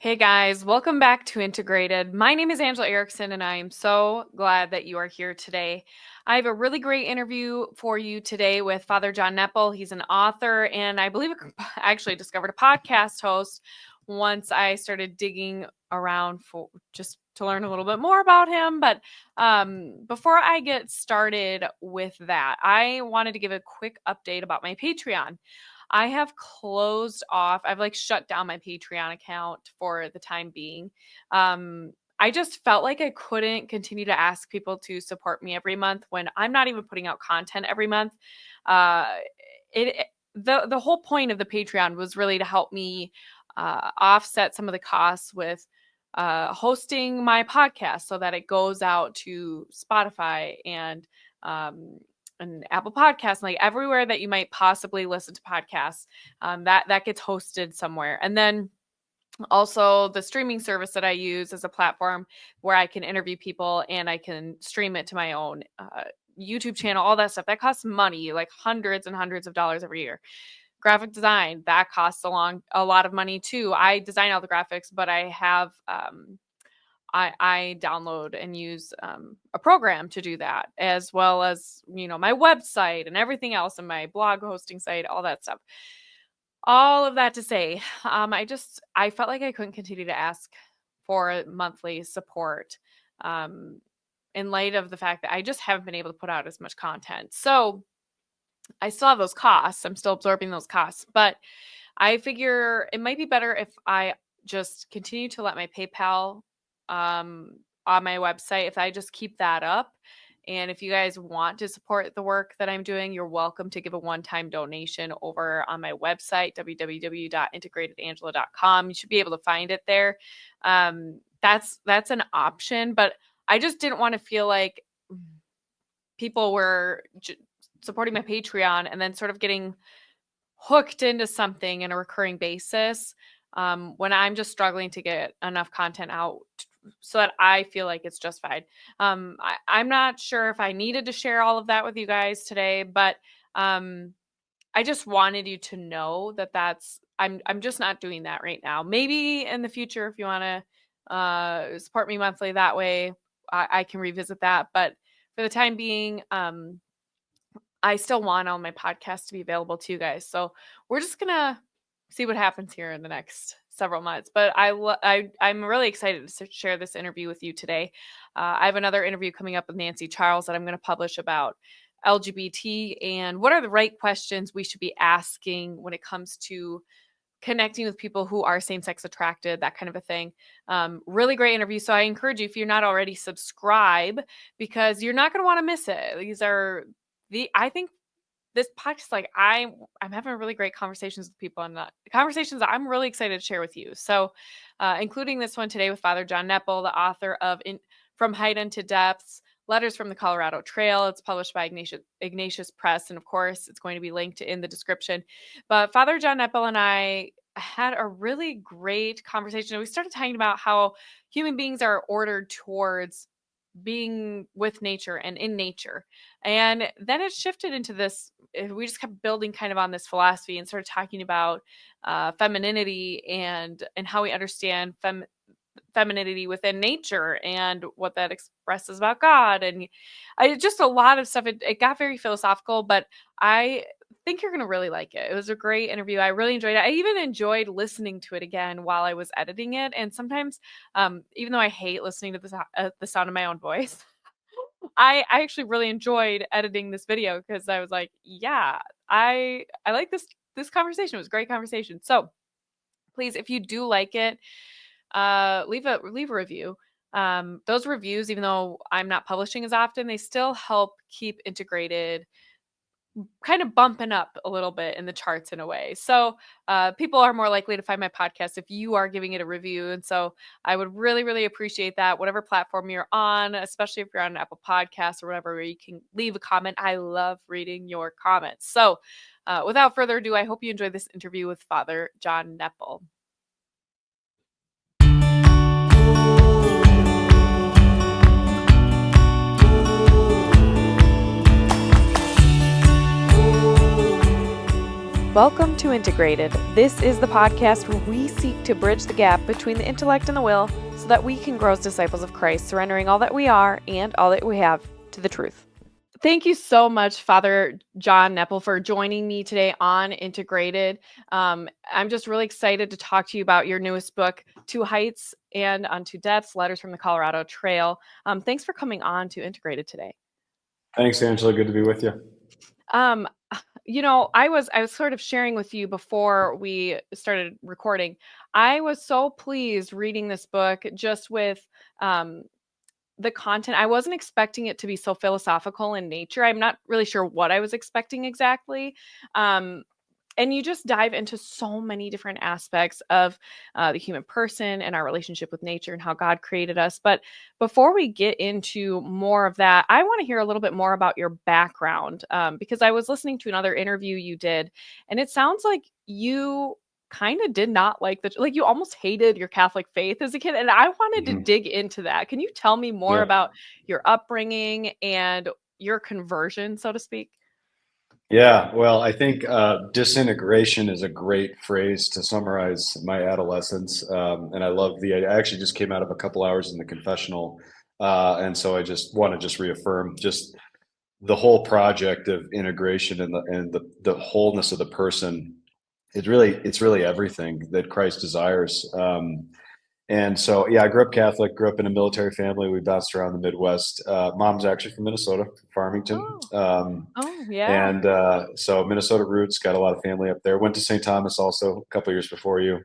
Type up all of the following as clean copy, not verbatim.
Hey guys, welcome back to Integrated. My name is Angela Erickson, and I am so glad that you are here today. I have a really great interview for you today with Father John Nepil. He's an author, and I believe I actually discovered a podcast host once I started digging around for just to learn a little bit more about him. But before I get started with that, I wanted to give a quick update about my Patreon. I have closed off, I've shut down my Patreon account for the time being. I just felt like I couldn't continue to ask people to support me every month when I'm not even putting out content every month. Uh, the whole point of the Patreon was really to help me offset some of the costs with hosting my podcast so that it goes out to Spotify um, and Apple Podcasts, like everywhere that you might possibly listen to podcasts, that gets hosted somewhere. And then also the streaming service that I use as a platform where I can interview people and I can stream it to my own YouTube channel, all that stuff. That costs money, like hundreds and hundreds of dollars every year. Graphic design, that costs a lot of money too. I design all the graphics, but I have I download and use a program to do that, as well as my website and everything else, and my blog hosting site, all that stuff. All of that to say, I felt like I couldn't continue to ask for monthly support in light of the fact that I just haven't been able to put out as much content. So I still have those costs. I'm still absorbing those costs, but I figure it might be better if I just continue to let my PayPal on my website, if I just keep that up. And if you guys want to support the work that I'm doing, you're welcome to give a one-time donation over on my website, www.integratedangela.com. You should be able to find it there. That's an option, but I just didn't want to feel like people were supporting my Patreon and then sort of getting hooked into something in a recurring basis when I'm just struggling to get enough content out so that I feel like it's justified. I'm not sure if I needed to share all of that with you guys today, but I just wanted you to know that I'm just not doing that right now. Maybe in the future, if you want to support me monthly that way, I can revisit that. But for the time being, I still want all my podcasts to be available to you guys. So we're just gonna see what happens here in the next several months. But I'm really excited to share this interview with you today. I have another interview coming up with Nancy Charles that I'm going to publish about LGBT and what are the right questions we should be asking when it comes to connecting with people who are same-sex attracted, that kind of a thing. Really great interview. So I encourage you, if you're not already, subscribe, because you're not going to want to miss it. I think this podcast, I'm having really great conversations with people, and the conversations I'm really excited to share with you. So, including this one today with Father John Nepil, the author of From Height Unto Depths, Letters from the Colorado Trail. It's published by Ignatius Press, and of course, it's going to be linked in the description. But Father John Nepil and I had a really great conversation. We started talking about how human beings are ordered towards being with nature and in nature. And then it shifted into this, we just kept building kind of on this philosophy and started talking about femininity and how we understand femininity within nature and what that expresses about God. And just a lot of stuff. It got very philosophical, but I think you're going to really like it. It was a great interview. I really enjoyed it. I even enjoyed listening to it again while I was editing it. And sometimes, even though I hate listening to the sound of my own voice, I actually really enjoyed editing this video because I was like, yeah, I like this conversation. It was a great conversation. So please, if you do like it, leave a review. Those reviews, even though I'm not publishing as often, they still help keep Integrated kind of bumping up a little bit in the charts in a way. So people are more likely to find my podcast if you are giving it a review. And so I would really, really appreciate that. Whatever platform you're on, especially if you're on an Apple Podcast or whatever, where you can leave a comment. I love reading your comments. So without further ado, I hope you enjoyed this interview with Father John Nepil. Welcome to Integrated. This is the podcast where we seek to bridge the gap between the intellect and the will so that we can grow as disciples of Christ, surrendering all that we are and all that we have to the truth. Thank you so much, Father John Nepil, for joining me today on Integrated. I'm just really excited to talk to you about your newest book, To Heights and Unto Depths, Letters from the Colorado Trail. Thanks for coming on to Integrated today. Thanks, Angela. Good to be with you. I was sort of sharing with you before we started recording. I was so pleased reading this book just with the content. I wasn't expecting it to be so philosophical in nature. I'm not really sure what I was expecting exactly. And you just dive into so many different aspects of the human person and our relationship with nature and how God created us. But before we get into more of that, I want to hear a little bit more about your background, because I was listening to another interview you did, and it sounds like you kind of did not like you almost hated your Catholic faith as a kid. And I wanted to dig into that. Can you tell me more about your upbringing and your conversion, so to speak? Yeah, well, I think disintegration is a great phrase to summarize my adolescence. And I actually just came out of a couple hours in the confessional. And so I just want to just reaffirm just the whole project of integration and the wholeness of the person. It's really everything that Christ desires. And so, yeah, I grew up Catholic, grew up in a military family. We bounced around the Midwest. Mom's actually from Minnesota, Farmington. Yeah. So Minnesota roots, got a lot of family up there. Went to St. Thomas also a couple years before you.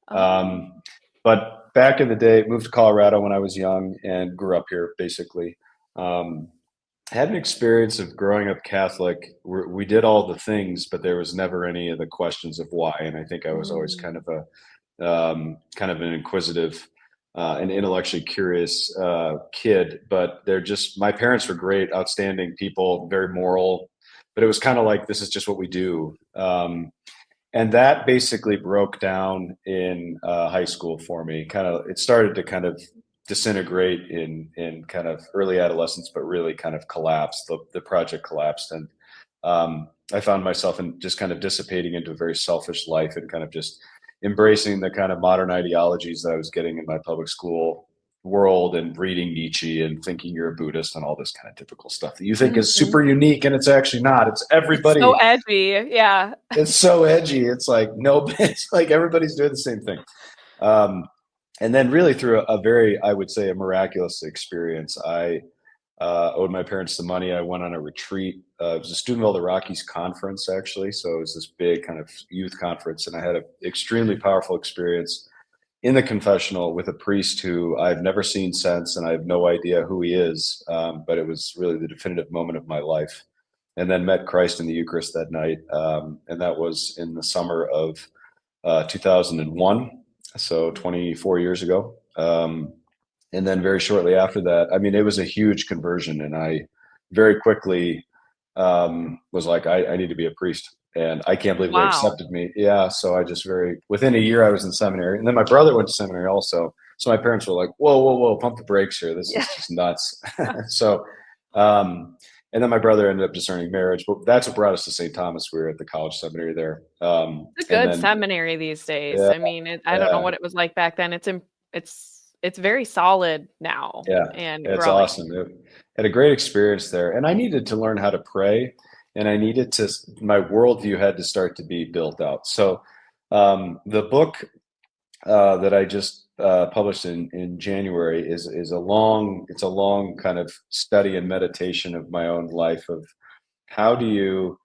But back in the day, moved to Colorado when I was young and grew up here basically. Had an experience of growing up Catholic. We did all the things, but there was never any of the questions of why. And I think I was always kind of an inquisitive and intellectually curious kid. But my parents were great, outstanding people, very moral. But it was kind of like, this is just what we do. And that basically broke down in high school for me. It started to kind of disintegrate in kind of early adolescence, but really kind of collapsed. The project collapsed, and I found myself in just kind of dissipating into a very selfish life and kind of just embracing the kind of modern ideologies that I was getting in my public school world and reading Nietzsche and thinking you're a Buddhist and all this kind of typical stuff that you think is super unique, and it's actually not. It's everybody. It's so edgy. Yeah. It's so edgy. It's like, no, it's like everybody's doing the same thing. And then really through a very, I would say, a miraculous experience, I owed my parents some money. I went on a retreat. It was a Student of the Rockies conference, actually. So it was this big kind of youth conference. And I had an extremely powerful experience in the confessional with a priest who I've never seen since, and I have no idea who he is. But it was really the definitive moment of my life. And then met Christ in the Eucharist that night. And that was in the summer of 2001. So 24 years ago. And then very shortly after that, I mean, it was a huge conversion. And I very quickly was like, I need to be a priest. And I can't believe they accepted me. Yeah. So within a year, I was in seminary. And then my brother went to seminary also. So my parents were like, whoa, pump the brakes here. This is just nuts. So, and then my brother ended up discerning marriage, but that's what brought us to St. Thomas. We were at the college seminary there. It's a good seminary these days. Yeah, I mean, I don't know what it was like back then. It's very solid now. Yeah, and it's growing. awesome. Had a great experience there, and I needed to learn how to pray, and my worldview had to start to be built out. So, the book that I just published in January is a long kind of study and meditation of my own life of how do you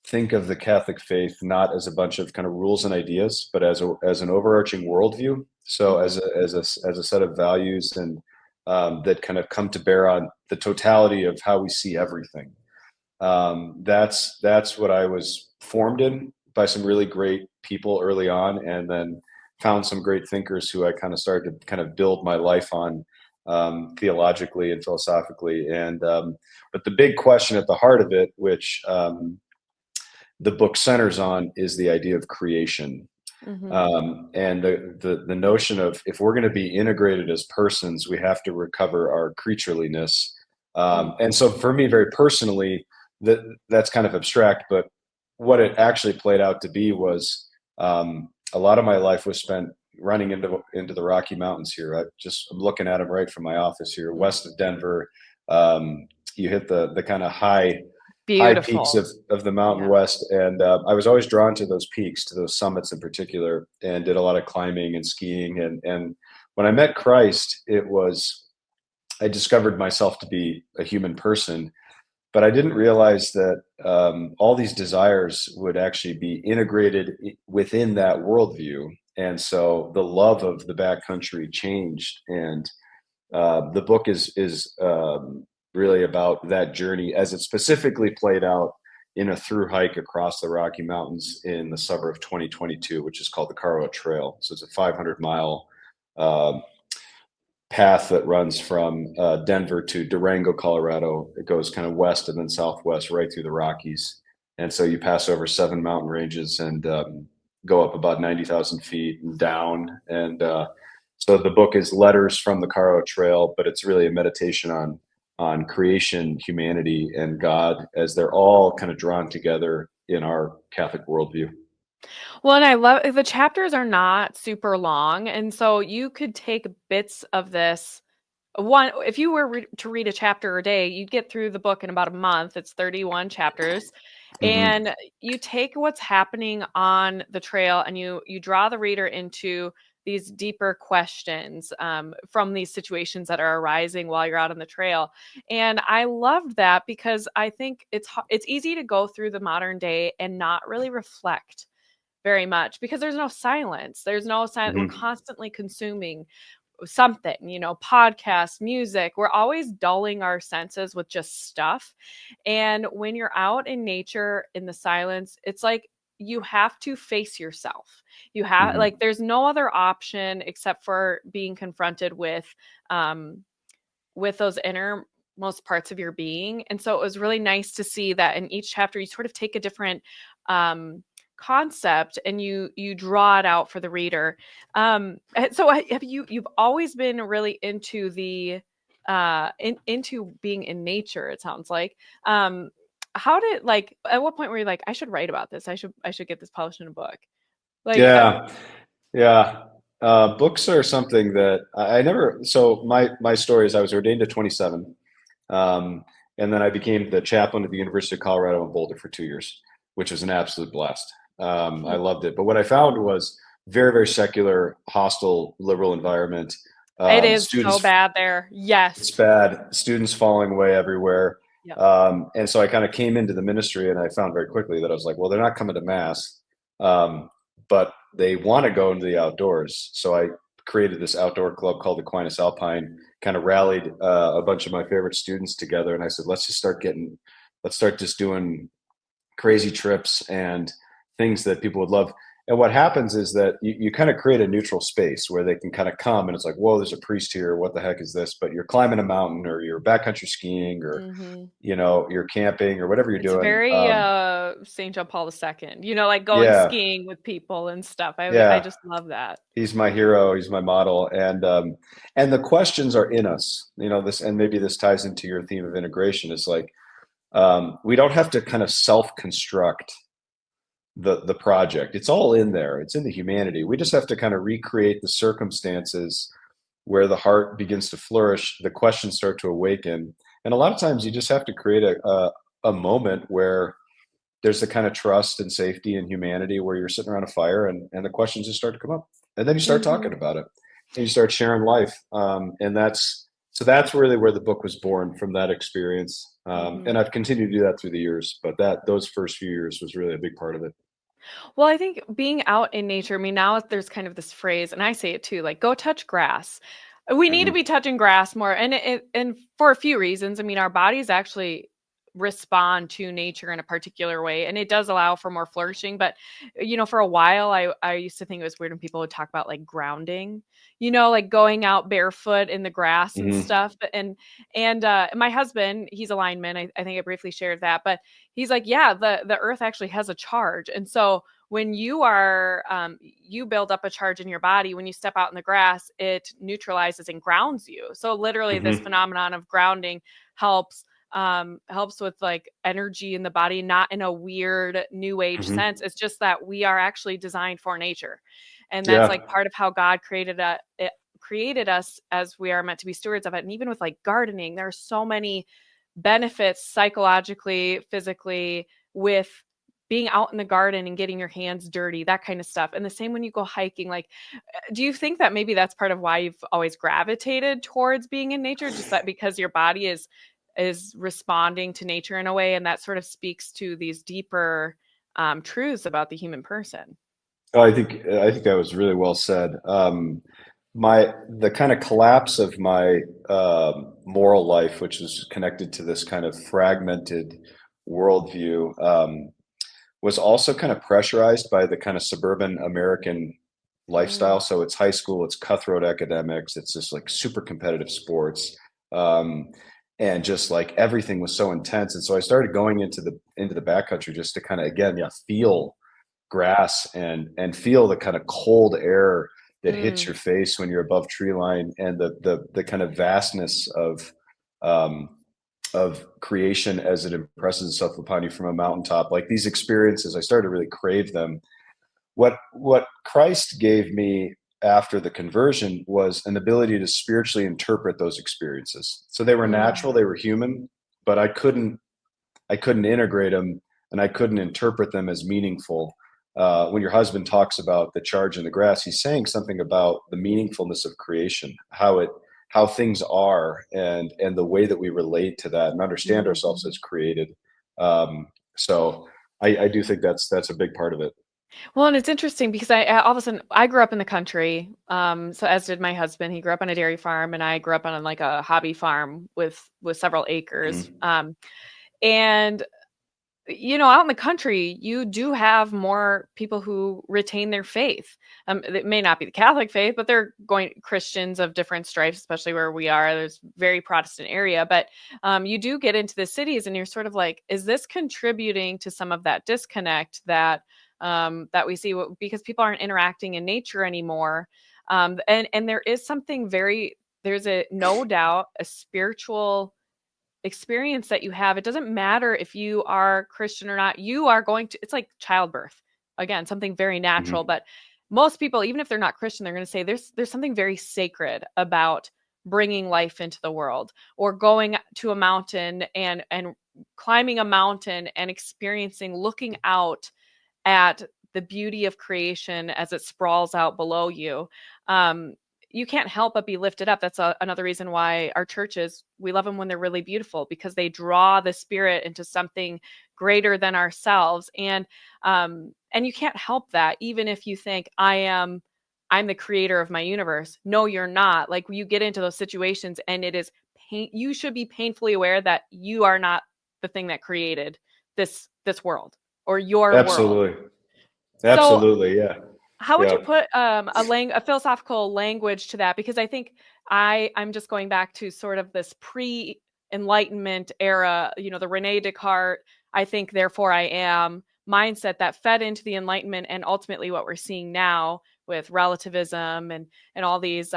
think of the Catholic faith not as a bunch of kind of rules and ideas, but as an overarching worldview. So as a set of values and that kind of come to bear on the totality of how we see everything. That's what I was formed in by some really great people early on, and then found some great thinkers who I kind of started to kind of build my life on theologically and philosophically. And but the big question at the heart of it, which the book centers on, is the idea of creation. And the notion of, if we're going to be integrated as persons, we have to recover our creatureliness. And so for me, very personally, that's kind of abstract, but what it actually played out to be was a lot of my life was spent running into the Rocky Mountains here. I'm looking at them right from my office here, west of Denver. Um, you hit the kind of high peaks Beautiful. of the Mountain Yeah. West, and I was always drawn to those peaks, to those summits in particular, and did a lot of climbing and skiing. And when I met Christ, I discovered myself to be a human person, but I didn't realize that all these desires would actually be integrated within that worldview. And so the love of the backcountry changed, and the book is really about that journey as it specifically played out in a through hike across the Rocky Mountains in the summer of 2022, which is called the Karo Trail. So it's a 500-mile path that runs from Denver to Durango, Colorado. It goes kind of west and then southwest right through the Rockies. And so you pass over 7 mountain ranges and go up about 90,000 feet and down. And so the book is letters from the Karo Trail, but it's really a meditation on creation, humanity, and God as they're all kind of drawn together in our Catholic worldview. Well, and I love the chapters are not super long, and so you could take bits of this. One, if you were to read a chapter a day, you'd get through the book in about a month. It's 31 chapters. Mm-hmm. And you take what's happening on the trail and you draw the reader into these deeper questions from these situations that are arising while you're out on the trail. And I loved that because I think it's easy to go through the modern day and not really reflect very much because there's no silence. There's no silence. We're Mm-hmm. constantly consuming something, podcasts, music. We're always dulling our senses with just stuff. And when you're out in nature in the silence, it's like you have to face yourself. You have Mm-hmm. like there's no other option except for being confronted um with those innermost parts of your being. And so it was really nice to see that in each chapter you sort of take a different concept and you draw it out for the reader. So have you've always been really into the into being in nature, it sounds like. How did like at what point were you like, I should write about this? I should get this published in a book. Like Yeah. Yeah. Books are something that I never, so my story is I was ordained at 27. Um, and then I became the chaplain at the University of Colorado in Boulder for 2 years, which was an absolute blast. I loved it. But what I found was very, very secular, hostile, liberal environment. it is so Students, bad there. it's Yes. bad. Students falling away everywhere. Yep. And so I kind of came into the ministry and I found very quickly that I was like, well, they're not coming to mass, but they want to go into the outdoors. So I created this outdoor club called Aquinas Alpine, kind of rallied a bunch of my favorite students together. And I said, let's start just doing crazy trips and things that people would love. And what happens is that you kind of create a neutral space where they can kind of come and it's like, whoa, there's a priest here. What the heck is this? But you're climbing a mountain or you're backcountry skiing or, Mhm. you're camping or whatever you're It's doing. very, St. John Paul II, like going Yeah, skiing with people and stuff. I yeah. just love that. He's my hero. He's my model. And the questions are in us, this, and maybe this ties into your theme of integration. Is like, we don't have to kind of self-construct the project. It's all in there. It's in the humanity. We just have to kind of recreate the circumstances where the heart begins to flourish, the questions start to awaken. And a lot of times you just have to create a moment where there's the kind of trust and safety and humanity where you're sitting around a fire and the questions just start to come up. And then you start talking Mhm, about it and you start sharing life. And that's really where the book was born, from that experience. And mhm. I've continued to do that through the years, but those first few years was really a big part of it. Well, I think being out in nature, I mean, now there's kind of this phrase, and I say it too, like, go touch grass. We need to Hmm. be touching grass more. And for a few reasons. I mean, our bodies actually respond to nature in a particular way, and it does allow for more flourishing. But, for a while, I used to think it was weird when people would talk about like grounding, like going out barefoot in the grass and Hmm. stuff. And my husband, he's a lineman. I think I briefly shared that, but he's like, yeah, the earth actually has a charge. And so when you build up a charge in your body, when you step out in the grass, it neutralizes and grounds you. So literally this Hmm. phenomenon of grounding helps helps with like energy in the body, not in a weird new age Hmm. sense. It's just that we are actually designed for nature. And that's Yeah. like part of how God created us, as we are meant to be stewards of it. And even with like gardening, there are so many benefits psychologically, physically, with being out in the garden and getting your hands dirty, that kind of stuff. And the same when you go hiking. Like, do you think that maybe that's part of why you've always gravitated towards being in nature, just that because your body is responding to nature in a way, and that sort of speaks to these deeper truths about the human person? Oh, I think that was really well said. The kind of collapse of my moral life, which is connected to this kind of fragmented worldview, was also kind of pressurized by the kind of suburban American lifestyle. Mm, So it's high school, it's cutthroat academics, it's just like super competitive sports, um, and just like everything was so intense. And so I started going into the backcountry just to kind of again, yeah, feel grass and feel the kind of cold air that hits mm, your face when you're above tree line, and the kind of vastness um, of creation as it impresses itself upon you from a mountaintop. Like these experiences, I started to really crave them. What Christ gave me after the conversion was an ability to spiritually interpret those experiences. So they were mm, natural, they were human, but I couldn't integrate them, and I couldn't interpret them as meaningful. When your husband talks about the charge in the grass, he's saying something about the meaningfulness of creation, how things are, and the way that we relate to that and understand ourselves mm. as created. So I do think that's a big part of it. Well, and it's interesting because all of a sudden I grew up in the country. So as did my husband. He grew up on a dairy farm, and I grew up on like a hobby farm with several acres. Mhm. And out in the country, you do have more people who retain their faith. It may not be the Catholic faith, but they're going Christians of different stripes, especially where we are. There's very Protestant area, but you do get into the cities, and you're sort of like, is this contributing to some of that disconnect that we see because people aren't interacting in nature anymore? And there is something there's a no doubt a spiritual experience that you have. It doesn't matter if you are Christian or not. You are going to, it's like childbirth. Again, something very natural, Mhm. but most people, even if they're not Christian, they're going to say there's something very sacred about bringing life into the world, or going to a mountain and climbing a mountain and experiencing, looking out at the beauty of creation as it sprawls out below you. Um, you can't help but be lifted up. That's another reason why our churches, we love them when they're really beautiful, because they draw the spirit into something greater than ourselves. And you can't help that, even if you think I'm the creator of my universe. No, you're not. Like, you get into those situations and it is pain. You should be painfully aware that you are not the thing that created this world or your world. Absolutely. So Absolutely. Yeah. how would Yeah. you put a philosophical language to that? Because I think I'm just going back to sort of this pre-enlightenment era, the Rene Descartes, I think therefore I am mindset that fed into the Enlightenment, and ultimately what we're seeing now with relativism and all these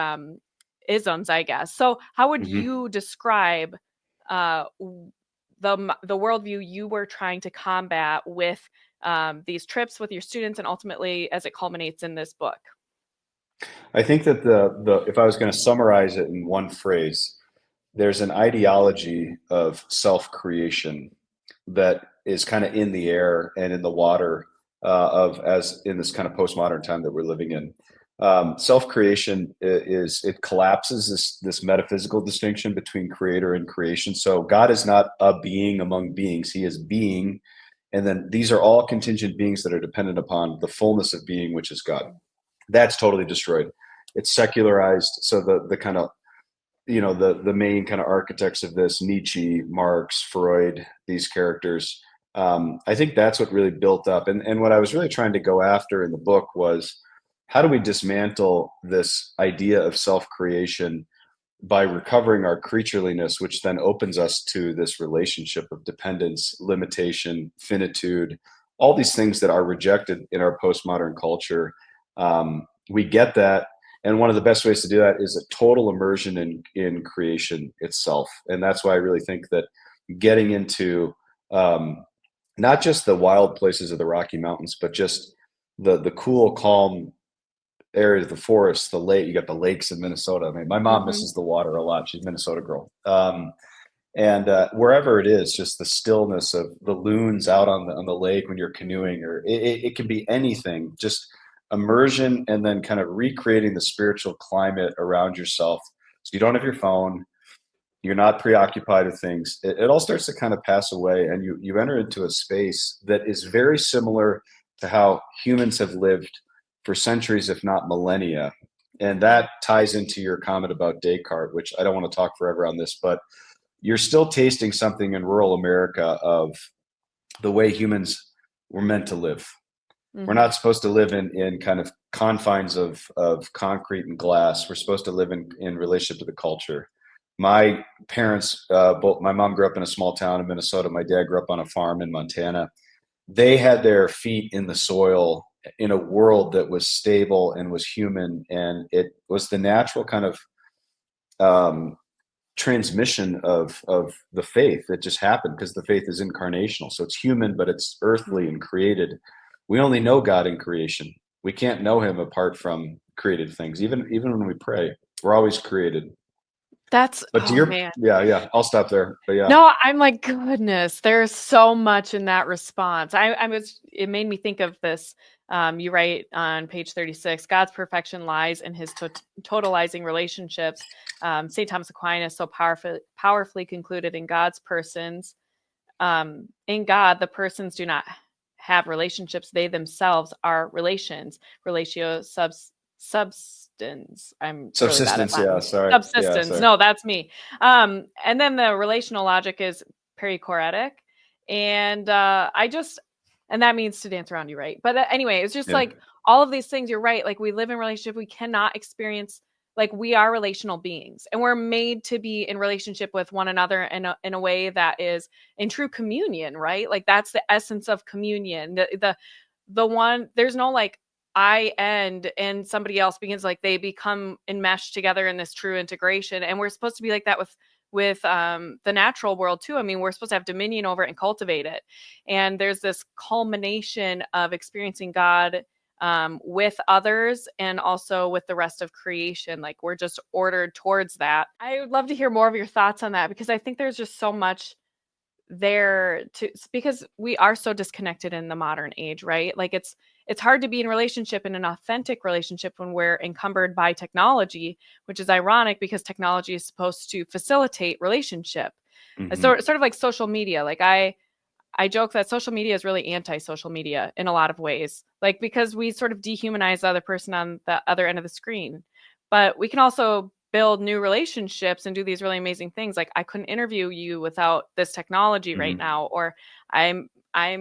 isms, I guess. So how would Mhm. you describe uh, the worldview you were trying to combat with these trips with your students, and ultimately as it culminates in this book? I think that the if I was going to summarize it in one phrase, there's an ideology of self-creation that is kind of in the air and in the water, of as in this kind of postmodern time that we're living in. Self-creation is it collapses this metaphysical distinction between creator and creation. So God is not a being among beings; He is being, and then these are all contingent beings that are dependent upon the fullness of being, which is God. That's totally destroyed. It's secularized. So the kind of the main kind of architects of this, Nietzsche, Marx, Freud, these characters, I think that's what really built up. And what I was really trying to go after in the book was, how do we dismantle this idea of self-creation by recovering our creatureliness, which then opens us to this relationship of dependence, limitation, finitude, all these things that are rejected in our postmodern culture. We get that, and one of the best ways to do that is a total immersion in creation itself. And that's why I really think that getting into not just the wild places of the Rocky Mountains, but just the cool, calm areas, the forests, the lake. You got the lakes in Minnesota. I mean, my mom Hmm. misses the water a lot. She's a Minnesota girl. And wherever it is, just the stillness of the loons out on the lake when you're canoeing, or it can be anything. Just immersion, and then kind of recreating the spiritual climate around yourself, so you don't have your phone, you're not preoccupied with things. It all starts to kind of pass away, and you enter into a space that is very similar to how humans have lived for centuries, if not millennia. And that ties into your comment about Descartes, which I don't want to talk forever on this, but you're still tasting something in rural America of the way humans were meant to live. We're Hmm. not supposed to live in kind of confines of concrete and glass. We're supposed to live in relationship to the culture. My parents, both my mom grew up in a small town in Minnesota. My dad grew up on a farm in Montana. They had their feet in the soil in a world that was stable and was human, and it was the natural kind of um, transmission of the faith that just happened, because the faith is incarnational, so it's human but it's earthly and created. We only know God in creation. We can't know him apart from created things. Even when we pray, we're always created. That's, But to oh your, man. yeah, I'll stop there, but yeah. No, I'm like, goodness, there's so much in that response. It made me think of this. You write on page 36, God's perfection lies in his totalizing relationships. St. Thomas Aquinas so powerfully concluded in God's persons. In God, the persons do not have relationships. They themselves are relations. Relatio substance. I'm really bad at Subsistence, yeah, Latin. sorry, yeah, Subsistence. sorry. No, that's me. And then the relational logic is perichoretic. And and that means to dance around you, right? But anyway, it's just Yeah. like all of these things, you're right. Like we live in relationship, we cannot experience, like we are relational beings and we're made to be in relationship with one another in a way that is in true communion, right? Like that's the essence of communion. The one, there's no like I end and somebody else begins, like they become enmeshed together in this true integration. And we're supposed to be like that with the natural world too. I mean, we're supposed to have dominion over it and cultivate it. And there's this culmination of experiencing God with others and also with the rest of creation. Like we're just ordered towards that. I would love to hear more of your thoughts on that because I think there's just so much there to, because we are so disconnected in the modern age, right? Like it's hard to be in relationship, in an authentic relationship, when we're encumbered by technology, which is ironic because technology is supposed to facilitate relationship. Hmm. Sort of like social media. Like I joke that social media is really anti-social media in a lot of ways, like because we sort of dehumanize the other person on the other end of the screen. But we can also build new relationships and do these really amazing things. Like I couldn't interview you without this technology right Hmm. now, or I'm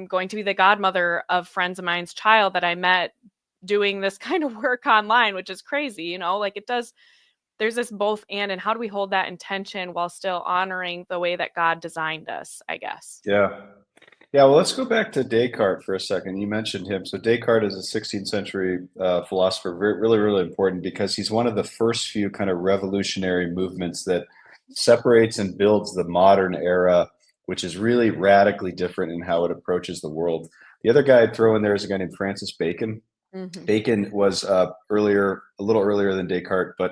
going to be the godmother of friends of mine's child that I met doing this kind of work online, which is crazy, you know, like it does. There's this both and how do we hold that intention while still honoring the way that God designed us, I guess. Yeah. Yeah, well, let's go back to Descartes for a second. You mentioned him. So Descartes is a 16th century philosopher, really, really important because he's one of the first few kind of revolutionary movements that separates and builds the modern era, which is really radically different in how it approaches the world. The other guy I'd throw in there is a guy named Francis Bacon. Hmm. Bacon was a little earlier than Descartes, but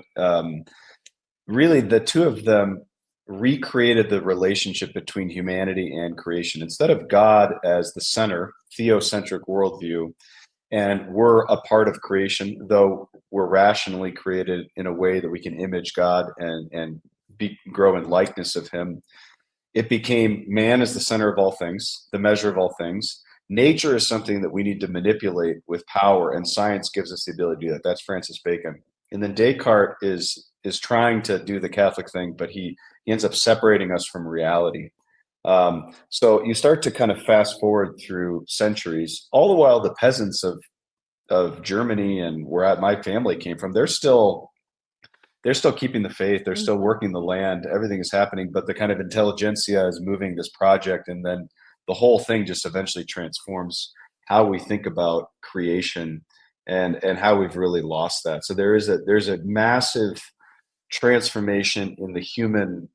really the two of them recreated the relationship between humanity and creation. Instead of God as the center, theocentric worldview, and we're a part of creation, though we're rationally created in a way that we can image God and grow in likeness of Him. It became man is the center of all things, the measure of all things. Nature is something that we need to manipulate with power, and science gives us the ability to do that. That's Francis Bacon. And then Descartes is trying to do the Catholic thing, but he ends up separating us from reality. So you start to kind of fast forward through centuries. All the while, the peasants of Germany and where my family came from, they're still keeping the faith. They're still Hmm. working the land. Everything is happening, but the kind of intelligentsia is moving this project, and then the whole thing just eventually transforms how we think about creation and how we've really lost that. So there's a massive transformation in the human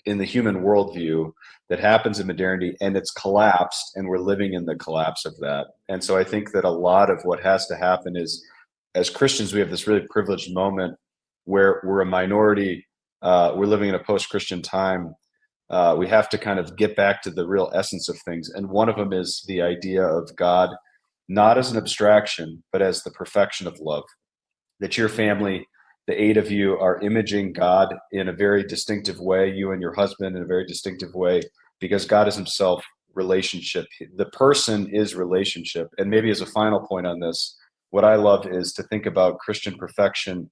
in the human worldview that happens in modernity, and it's collapsed, and we're living in the collapse of that. And so I think that a lot of what has to happen is, as Christians, we have this really privileged moment where we're a minority. We're living in a post-Christian time. We have to kind of get back to the real essence of things. And one of them is the idea of God, not as an abstraction, but as the perfection of love. That your family, the eight of you, are imaging God in a very distinctive way, you and your husband in a very distinctive way, because God is himself relationship. The person is relationship. And maybe as a final point on this, what I love is to think about Christian perfection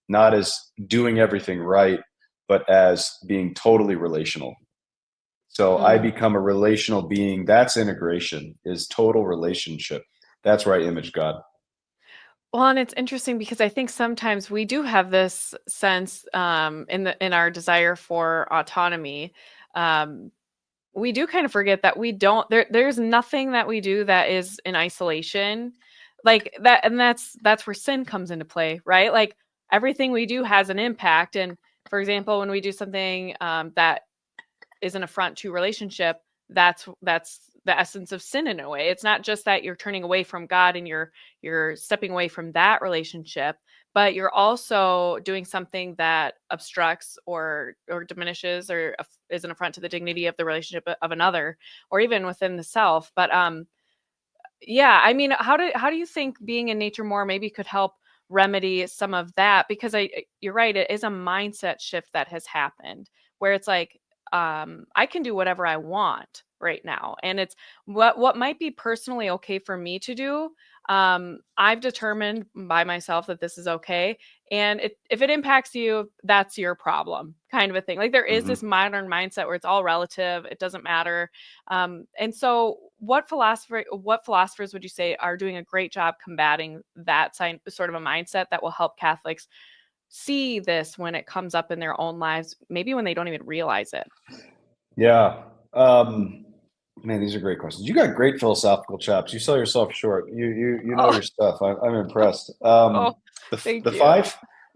not as doing everything right, but as being totally relational. So I Mm. become a relational being. That's integration, is total relationship. That's where I image God. Well, and it's interesting because I think sometimes we do have this sense in our desire for autonomy. Um, we do kind of forget that we don't there's nothing that we do that is in isolation like that, and that's where sin comes into play, right? Like everything we do has an impact. And for example, when we do something that is an affront to relationship, that's the essence of sin in a way. It's not just that you're turning away from God and you're stepping away from that relationship, but you're also doing something that obstructs or diminishes or is an affront to the dignity of the relationship of another, or even within the self. But yeah, I mean, how do you think being in nature more maybe could help remedy some of that? Because you're right, it is a mindset shift that has happened where it's like, I can do whatever I want right now, and it's what might be personally okay for me to do. I've determined by myself that this is okay, and if it impacts you, that's your problem, kind of a thing. Like there is this Mm-hmm. modern mindset where it's all relative; it doesn't matter. And so, what philosophers would you say are doing a great job combating that sort of a mindset that will help Catholics see this when it comes up in their own lives, maybe when they don't even realize it? Yeah. Um, Man, these are great questions. You got great philosophical chops. You sell yourself short. You know Oh, your stuff. I'm impressed. oh, The thank you.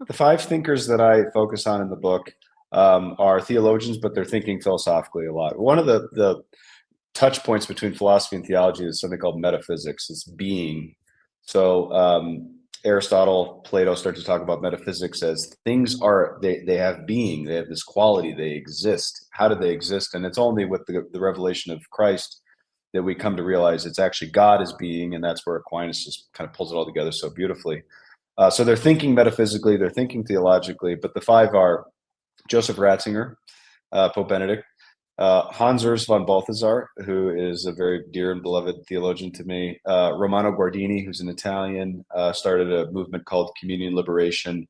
the five thinkers that I focus on in the book are theologians, but they're thinking philosophically a lot. One of the touch points between philosophy and theology is something called metaphysics. It's being. So Aristotle, Plato start to talk about metaphysics as things are they have being, they have this quality, they exist. How do they exist? And it's only with the revelation of Christ that we come to realize it's actually God is being, and that's where Aquinas just kind of pulls it all together so beautifully. So they're thinking metaphysically, they're thinking theologically, but the five are Joseph Ratzinger, Pope Benedict, Hans Urs von Balthasar, who is a very dear and beloved theologian to me. Romano Guardini, who's an Italian, started a movement called Communion Liberation.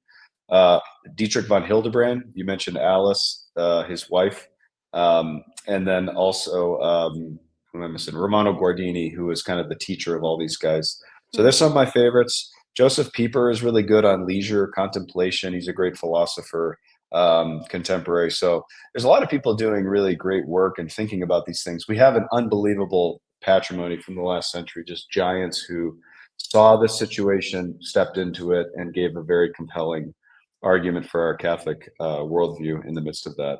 Uh, Dietrich von Hildebrand, you mentioned Alice, his wife. And then also, who am I missing? Romano Guardini, who is kind of the teacher of all these guys. So Hmm. there's some of my favorites. Joseph Pieper is really good on leisure contemplation. He's a great philosopher, contemporary. So there's a lot of people doing really great work and thinking about these things. We have an unbelievable patrimony from the last century, just giants who saw this situation, stepped into it, and gave a very compelling argument for our Catholic worldview in the midst of that.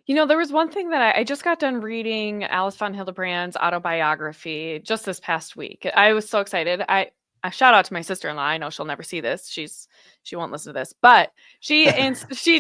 There was one thing that I just got done reading Alice von Hildebrand's autobiography just this past week. I was so excited. I shout out to my sister-in-law. I know she'll never see this. She won't listen to this, but she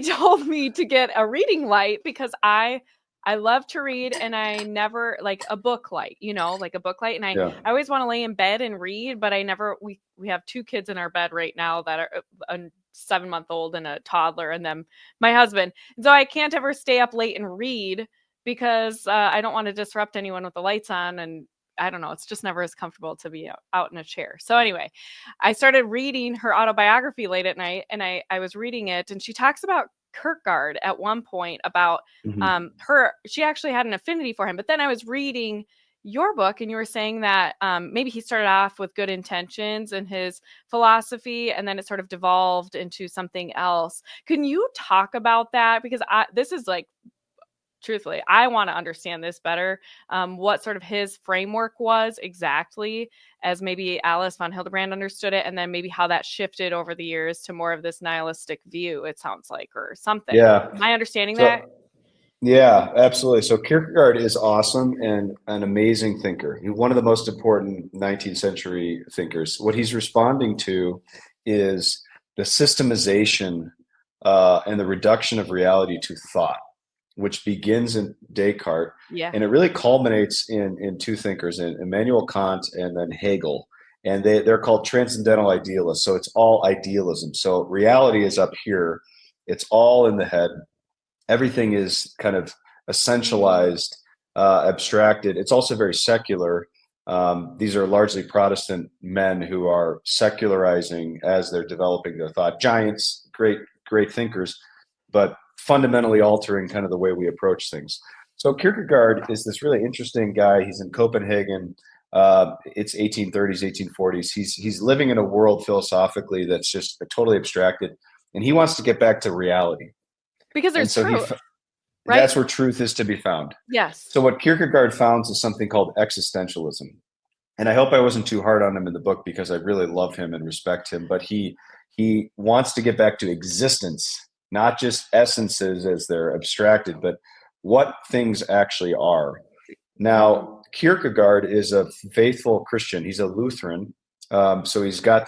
told me to get a reading light because I love to read and I never like a book light, like a book light. And I Yeah. I always want to lay in bed and read, but I never we have two kids in our bed right now that are a 7-month old and a toddler, and then my husband. And so I can't ever stay up late and read because I don't want to disrupt anyone with the lights on. And I don't know, it's just never as comfortable to be out in a chair. So anyway, I started reading her autobiography late at night, and I was reading it, and she talks about Kierkegaard at one point about Mm-hmm. she actually had an affinity for him. But then I was reading your book, and you were saying that maybe he started off with good intentions in his philosophy, and then it sort of devolved into something else. Can you talk about that? Because this is like, truthfully, I want to understand this better. What sort of his framework was exactly, as maybe Alice von Hildebrand understood it, and then maybe how that shifted over the years to more of this nihilistic view, it sounds like, or something. Yeah. Am I understanding that? So Yeah, absolutely. So Kierkegaard is awesome and an amazing thinker. He's one of the most important 19th century thinkers. What he's responding to is the systemization and the reduction of reality to thought, which begins in Descartes, Yeah. and it really culminates in two thinkers, in Immanuel Kant and then Hegel. And they're called transcendental idealists. So it's all idealism. So reality is up here. It's all in the head. Everything is kind of essentialized, abstracted. It's also very secular. These are largely Protestant men who are secularizing as they're developing their thought. Giants, great thinkers, but fundamentally altering kind of the way we approach things. So Kierkegaard is this really interesting guy. He's in Copenhagen. It's 1830s, 1840s. He's living in a world philosophically that's just totally abstracted, and he wants to get back to reality. Because And there's so truth, right? that's where truth is to be found. Yes. So what Kierkegaard founds is something called existentialism. And I hope I wasn't too hard on him in the book because I really love him and respect him, but he wants to get back to existence, not just essences as they're abstracted, but what things actually are. Mm. Now, Kierkegaard is a faithful Christian. He's a Lutheran. So he's got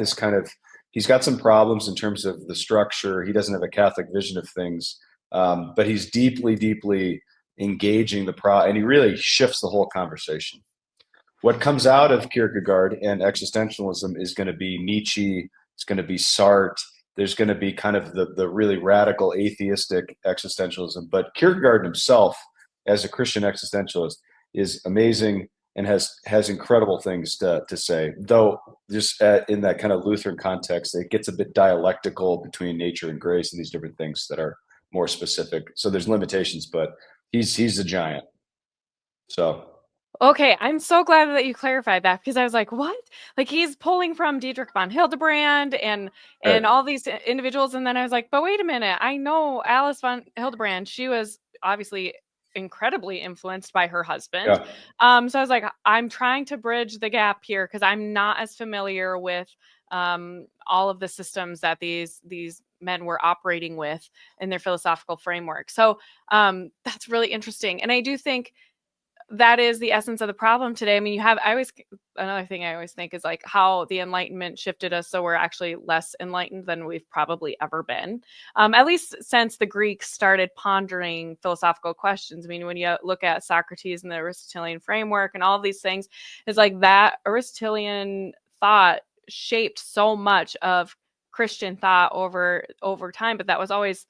some problems in terms of the structure. He doesn't have a Catholic vision of things, but he's deeply engaging and he really shifts the whole conversation. What comes out of Kierkegaard and existentialism is going to be Nietzsche. It's going to be Sartre. There's going to be kind of the really radical atheistic existentialism. But Kierkegaard himself, as a Christian existentialist, is amazing and has incredible things to say. Though just in that kind of Lutheran context, it gets a bit dialectical between nature and grace and these different things that are more specific. So there's limitations, but he's a giant. So Okay, I'm so glad that you clarified that because I was like, what? Like he's pulling from Dietrich von Hildebrand and right, all these individuals, and then I was like, but wait a minute, I know Alice von Hildebrand. She was obviously incredibly influenced by her husband. yeah. So I was like, I'm trying to bridge the gap here because I'm not as familiar with all of the systems that these men were operating with in their philosophical framework. So that's really interesting, and I do think that is the essence of the problem today. I mean, I always, another thing I always think is like how the Enlightenment shifted us so we're actually less enlightened than we've probably ever been. At least since the Greeks started pondering philosophical questions. I mean, when you look at Socrates and the Aristotelian framework and all of these things, it's like that Aristotelian thought shaped so much of Christian thought over time, but that was always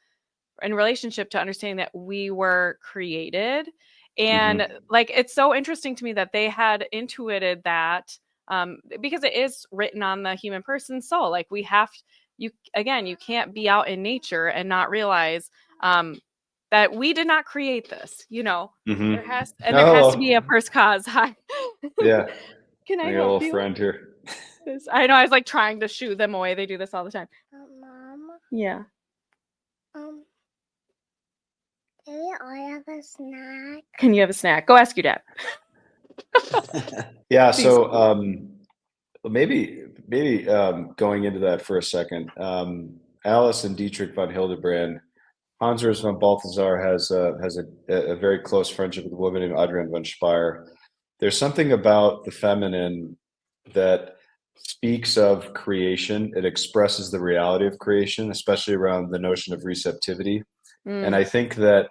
in relationship to understanding that we were created. And Mm-hmm. like it's so interesting to me that they had intuited that, because it is written on the human person's soul. Like we have, you again, you can't be out in nature and not realize um, that we did not create this. Mm-hmm. There has Oh, to be a well, first cause. Hi, yeah. can I I got a help little you? friend here. I know I was like trying to shoo them away. They do this all the time. Mom, Yeah. um, maybe I have a snack. Can you have a snack? Go ask your dad. Yeah, Please. so maybe going into that for a second. Alice and Dietrich von Hildebrand, Hans Urs von Balthasar has a very close friendship with a woman named Adrienne von Speyer. There's something about the feminine that speaks of creation. It expresses the reality of creation, especially around the notion of receptivity. And Mm. I think that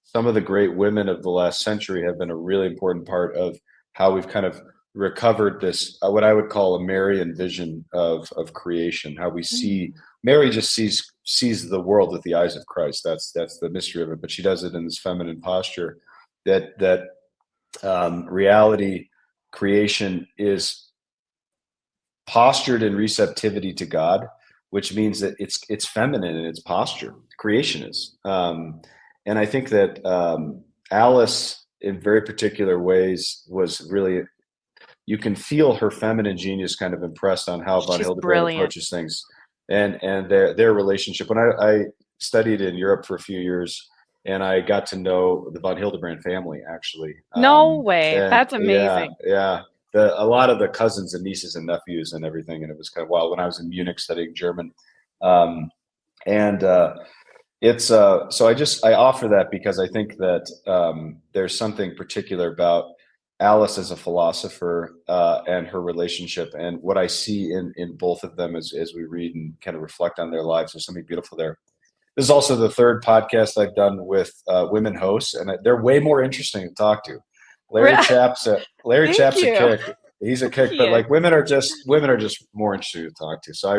some of the great women of the last century have been a really important part of how we've kind of recovered this what I would call a Marian vision of creation. How we see Mm. Mary just sees the world with the eyes of Christ. That's the mystery of it. But she does it in this feminine posture. That reality, creation is postured in receptivity to God, which means that it's feminine in its posture. Creation is, and I think that Alice, in very particular ways, was really. You can feel her feminine genius kind of impressed on how von She's Hildebrand brilliant. approaches things, and their relationship. When I studied in Europe for a few years, and I got to know the von Hildebrand family actually, No way. and That's amazing. yeah, a lot of the cousins and nieces and nephews and everything, and it was kind of wild when I was in Munich studying German, um, and It's so I offer that because I think that there's something particular about Alice as a philosopher and her relationship, and what I see in both of them as we read and kind of reflect on their lives. There's something beautiful there. This is also the third podcast I've done with women hosts, and they're way more interesting to talk to. Larry Thank Chap's a you. kick. He's a kick, He but is. like women are just more interesting to talk to. So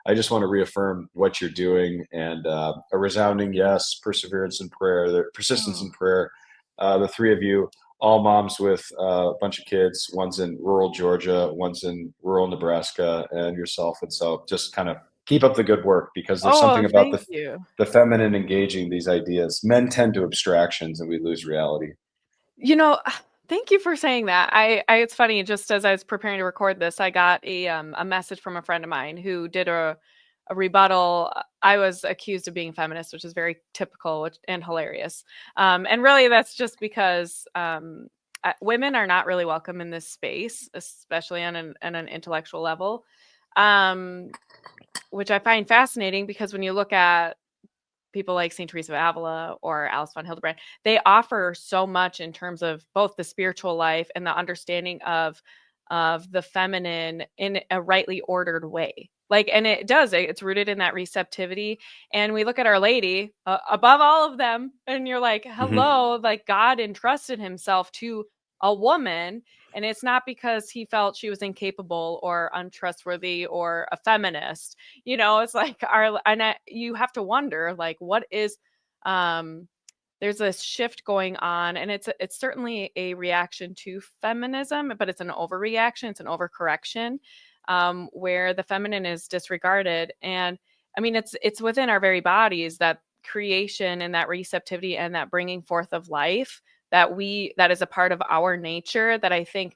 I just want to reaffirm what you're doing, and a resounding yes, perseverance in prayer, the persistence in Oh. prayer. The three of you, all moms with a bunch of kids. One's in rural Georgia, one's in rural Nebraska, and yourself. And so just kind of keep up the good work, because there's Oh, something about thank you. the feminine engaging these ideas. Men tend to abstractions, and we lose reality. You know, thank you for saying that. It's funny, just as I was preparing to record this, I got a message from a friend of mine who did a rebuttal. I was accused of being feminist, which is very typical and hilarious. And really, that's just because women are not really welcome in this space, especially on an intellectual level, um, which I find fascinating because when you look at people like St. Teresa of Avila or Alice von Hildebrand, they offer so much in terms of both the spiritual life and the understanding of the feminine in a rightly ordered way. Like, and it's rooted in that receptivity. And we look at Our Lady above all of them, and you're like, Hmm. hello, like God entrusted himself to a woman. And it's not because he felt she was incapable or untrustworthy or a feminist. It's like you have to wonder, like, what is, um, there's a shift going on, and it's certainly a reaction to feminism, but it's an overreaction, it's an overcorrection, where the feminine is disregarded. And I mean, it's within our very bodies, that creation and that receptivity and that bringing forth of life, that is a part of our nature, that I think,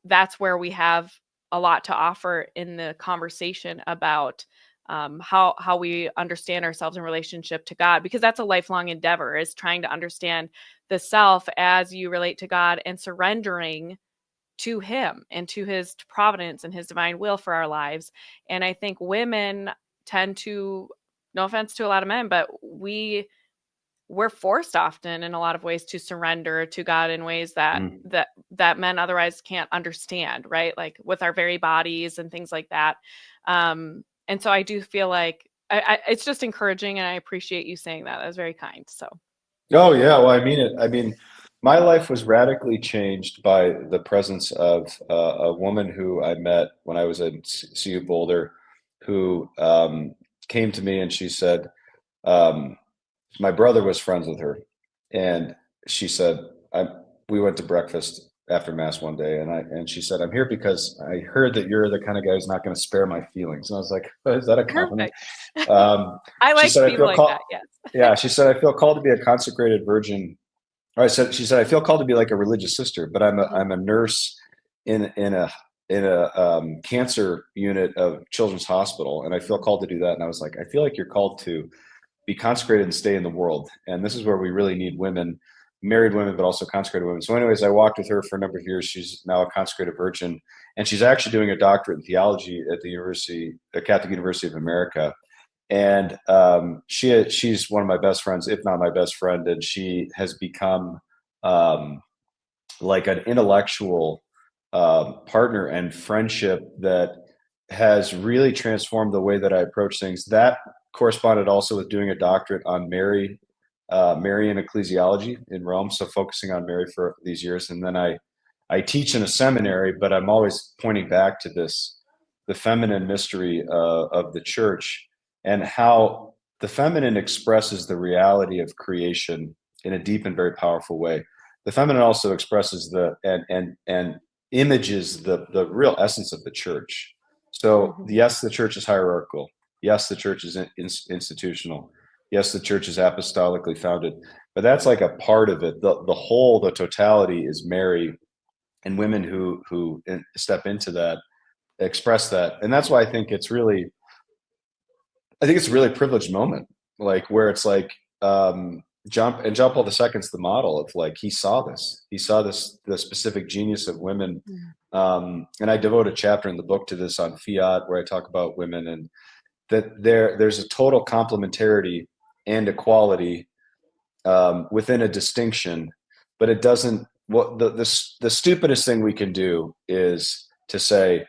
that's where we have a lot to offer in the conversation about, how we understand ourselves in relationship to God, because that's a lifelong endeavor, is trying to understand the self as you relate to God and surrendering to Him and to His providence and His divine will for our lives. And I think women tend to, no offense to a lot of men, but we're forced often in a lot of ways to surrender to God in ways that Mm. men otherwise can't understand, right? Like with our very bodies and things like that. And so I do feel like it's just encouraging, and I appreciate you saying that. That was very kind. So Oh yeah, well, I mean it. I mean, my life was radically changed by the presence of a woman who I met when I was in CU Boulder, who came to me and she said, um, my brother was friends with her, and she said, I we went to breakfast after mass one day, and she said, I'm here because I heard that you're the kind of guy who's not going to spare my feelings. And I was like, is that a compliment? perfect. I She like said, I people feel like called. that. Yes. Yeah, she said, I feel called to be a consecrated virgin. Or she said, I feel called to be like a religious sister, but I'm a nurse in a cancer unit of Children's Hospital, and I feel called to do that. And I was like, I feel like you're called to be consecrated and stay in the world. And this is where we really need women, married women, but also consecrated women. So, anyways, I walked with her for a number of years. She's now a consecrated virgin, and she's actually doing a doctorate in theology at the Catholic University of America. And she's one of my best friends, if not my best friend, and she has become um, like an intellectual partner and friendship that has really transformed the way that I approach things. That corresponded also with doing a doctorate on Marian ecclesiology in Rome, so focusing on Mary for these years. And then I teach in a seminary, but I'm always pointing back to the feminine mystery of the church, and how the feminine expresses the reality of creation in a deep and very powerful way. The feminine also expresses and images the real essence of the church. So Mhm. yes, the church is hierarchical. Yes, the church is institutional. Yes, the church is apostolically founded, but that's like a part of it. The whole, the totality is Mary, and women who step into that express that. And that's why I think it's a really privileged moment, like where it's like John Paul II is the model of, like, he saw this the specific genius of women. Mhm. And I devote a chapter in the book to this on fiat, where I talk about women, and that there's a total complementarity and equality within a distinction, but it doesn't. What the stupidest thing we can do is to say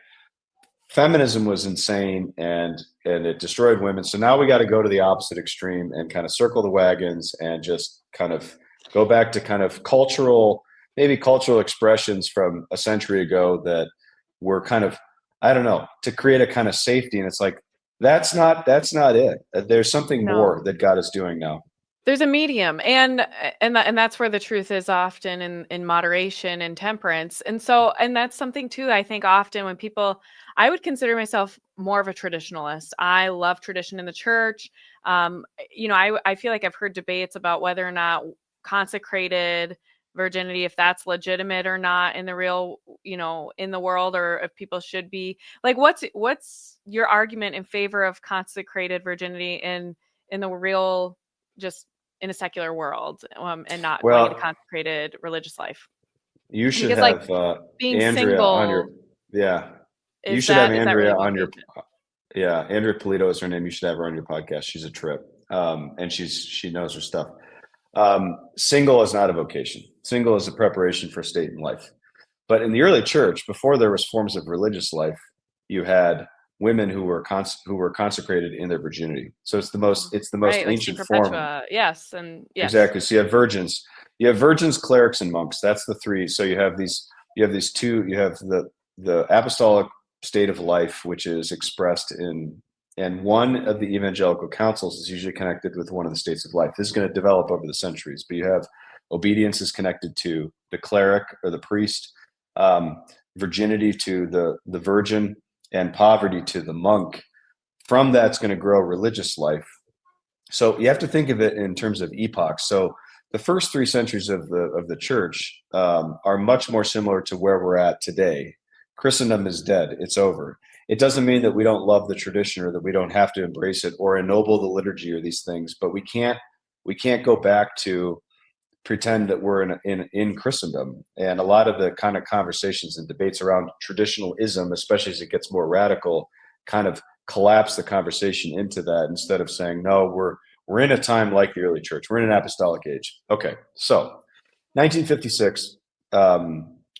feminism was insane and it destroyed women. So now we got to go to the opposite extreme and kind of circle the wagons and just kind of go back to kind of maybe cultural expressions from a century ago that were kind of, I don't know, to create a kind of safety. And it's like, that's not it. There's something more No. that God is doing now. There's a medium, and that's where the truth is often in moderation and temperance. And so, and that's something too, I think often when people, I would consider myself more of a traditionalist. I love tradition in the church. I feel like I've heard debates about whether or not consecrated virginity, if that's legitimate or not in the real, in the world, or if people should be like, what's your argument in favor of consecrated virginity in the real, just in a secular world, and not going into Well, consecrated religious life? you should Because like have being Andrea on your, single, yeah, you is should have that Andrea really on your, vocation? yeah, Andrea Polito is her name. You should have her on your podcast. She's a trip. And she knows her stuff. Single is not a vocation. Single is a preparation for state in life. But in the early church, before there was forms of religious life, you had women who were consecrated in their virginity. So it's the most Right, like Saint ancient form. Perpetua. Yes, and yes. Exactly. So you have virgins, clerics, and monks. That's the three. So you have these two. You have the apostolic state of life, which is expressed in, and one of the evangelical councils is usually connected with one of the states of life. This is going to develop over the centuries, but you have obedience is connected to the cleric or the priest, virginity to the virgin, and poverty to the monk. From that's going to grow religious life. So you have to think of it in terms of epochs. So the first 3 centuries of the church are much more similar to where we're at today. Christendom is dead; it's over. It doesn't mean that we don't love the tradition or that we don't have to embrace it or ennoble the liturgy or these things, but we can't go back to pretend that we're in Christendom. And a lot of the kind of conversations and debates around traditionalism, especially as it gets more radical, kind of collapse the conversation into that instead of saying, no, we're in a time like the early church. We're in an apostolic age. Okay, so 1956,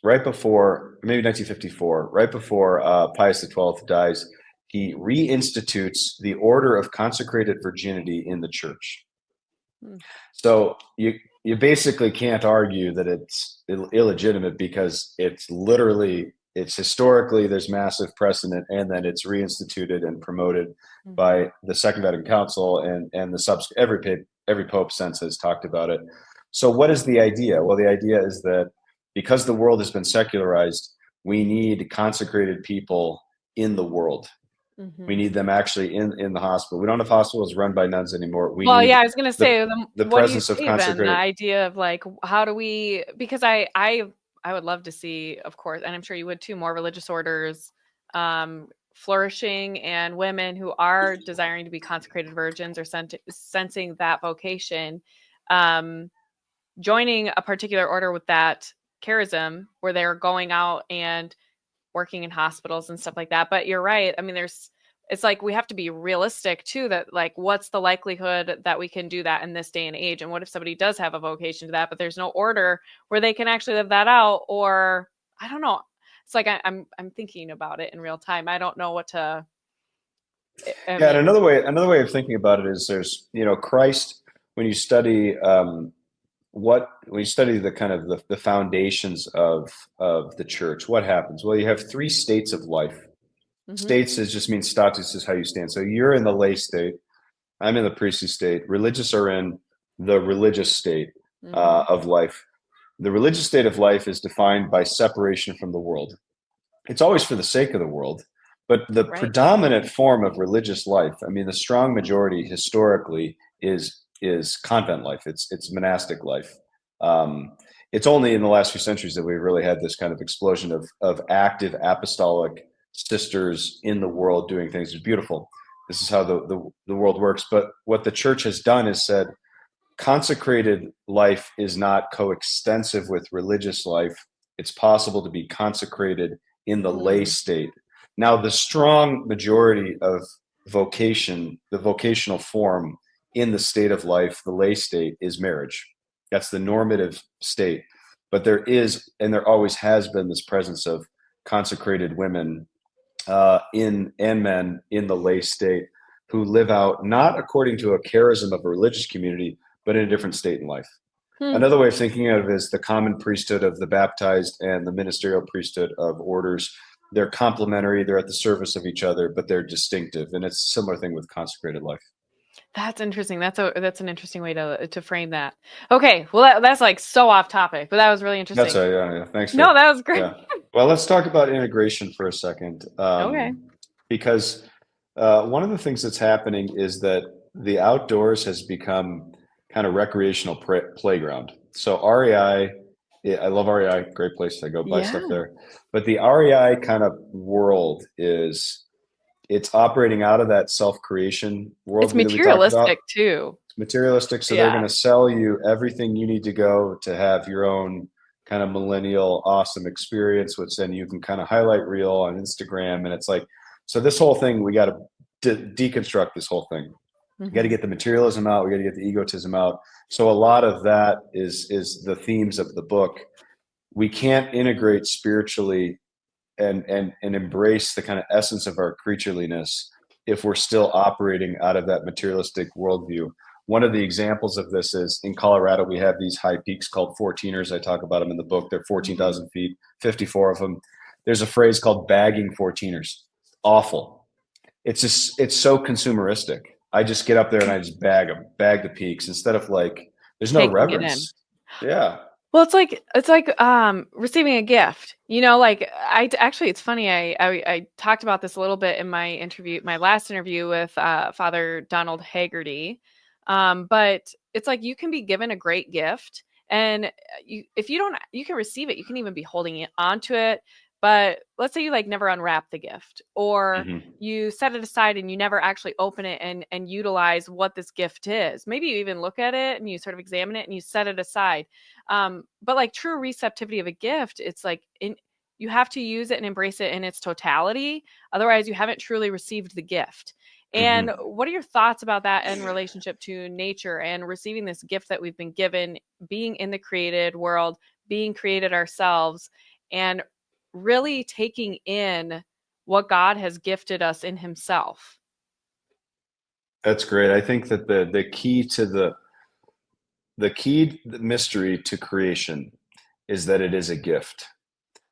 right before, maybe 1954, right before Pius XII dies, he reinstitutes the order of consecrated virginity in the church. Hmm. So you basically can't argue that it's illegitimate because it's historically there's massive precedent, and then it's reinstituted and promoted Mhm. by the Second Vatican Council, and every pope since has talked about it. So what is the idea? Well, the idea is that because the world has been secularized, we need consecrated people in the world. We Mhm. need them actually in the hospital. We don't have hospitals run by nuns anymore. We Well, need yeah, I was gonna the say, the what do you presence of say then? The consecrated. idea of like, how do we? Because I would love to see, of course, and I'm sure you would too, more religious orders flourishing, and women who are desiring to be consecrated virgins or sensing that vocation, um, joining a particular order with that charism, where they're going out and working in hospitals and stuff like that. But you're right. I mean, it's like we have to be realistic too, that like, what's the likelihood that we can do that in this day and age? And what if somebody does have a vocation to that, but there's no order where they can actually live that out? Or I don't know. It's like I'm thinking about it in real time. I don't know what to. I Yeah, and mean, another way of thinking about it is there's Christ, when you study when you study the kind of the foundations of the church, what happens? Well, you have 3 states of life. mm-hmm, States is just means status is how you stand. So you're in the lay state. I'm in the priestly state. Religious are in the religious state mm-hmm, of life. The religious state of life is defined by separation from the world. It's always for the sake of the world, but the right. predominant form of religious life, I mean, the strong majority historically is convent life. It's monastic life. Um, it's only in the last few centuries that we've really had this kind of explosion of active apostolic sisters in the world doing things. It's beautiful. This is how the world works. But what the church has done is said consecrated life is not coextensive with religious life. It's possible to be consecrated in the lay Mm, state. Now, the strong majority of vocation, the vocational form, in the state of life, the lay state, is marriage. That's the normative state. But there is, and there always has been, this presence of consecrated women in and men in the lay state who live out not according to a charism of a religious community, but in a different state in life. Hmm. Another way of thinking of it is the common priesthood of the baptized and the ministerial priesthood of orders. They're complementary, they're at the service of each other, but they're distinctive. And it's a similar thing with consecrated life. That's interesting. That's an interesting way to frame that. Okay, well that's like so off topic, but that was really That's interesting. yeah. Thanks No, for that was great. yeah. Well, let's talk about integration for a second, Okay. because one of the things that's happening is that the outdoors has become kind of recreational playground. So REI, I love REI, great place to go buy stuff Yeah. there. But the REI kind of world is it's operating out of that self-creation It's worldview that we talked about. materialistic too. Materialistic, so they're going Yeah. to sell you everything you need to go to have your own kind of millennial awesome experience, which then you can kind of highlight reel on Instagram. And it's like, so this whole thing, we got to deconstruct this whole thing. We got to Hmm. get the materialism out, we got to get the egotism out. So a lot of that is the themes of the book. We can't integrate spiritually and embrace the kind of essence of our creatureliness if we're still operating out of that materialistic worldview. One of the examples of this is in Colorado, we have these high peaks called 14ers. I talk about them in the book. They're Hmm. 14,000 feet, 54 of them. There's a phrase called bagging 14ers. Awful. It's just, it's so consumeristic. I just get up there and I just bag them, bag the peaks instead of like, there's no Taking it in. reverence. Yeah. Well, it's like receiving a gift. Like actually it's funny. I talked about this a little bit in my last interview with Father Donald Haggerty. But it's like you can be given a great gift, and if you don't, you can receive it. You can even be holding it onto it. But let's say you like never unwrap the gift, or Mm-hmm. you set it aside and you never actually open it and utilize what this gift is. Maybe you even look at it and you sort of examine it and you set it aside. But like true receptivity of a gift, it's like you have to use it and embrace it in its totality. Otherwise, you haven't truly received the gift. And Mm-hmm. what are your thoughts about that in relationship to nature and receiving this gift that we've been given, being in the created world, being created ourselves, and really taking in what God has gifted us in Himself? That's great. I think that the key to the key mystery to creation is that it is a gift.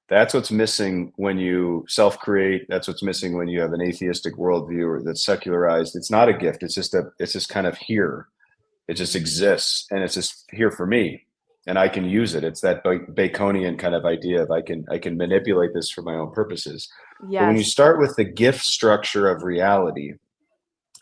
That's what's missing when you self-create. That's what's missing when you have an atheistic worldview or that's secularized. It's not a gift. It's just kind of here. It just exists and it's just here for me and I can use it. It's that Baconian kind of idea of I can manipulate this for my own purposes. But when you Yes. start with the gift structure of reality,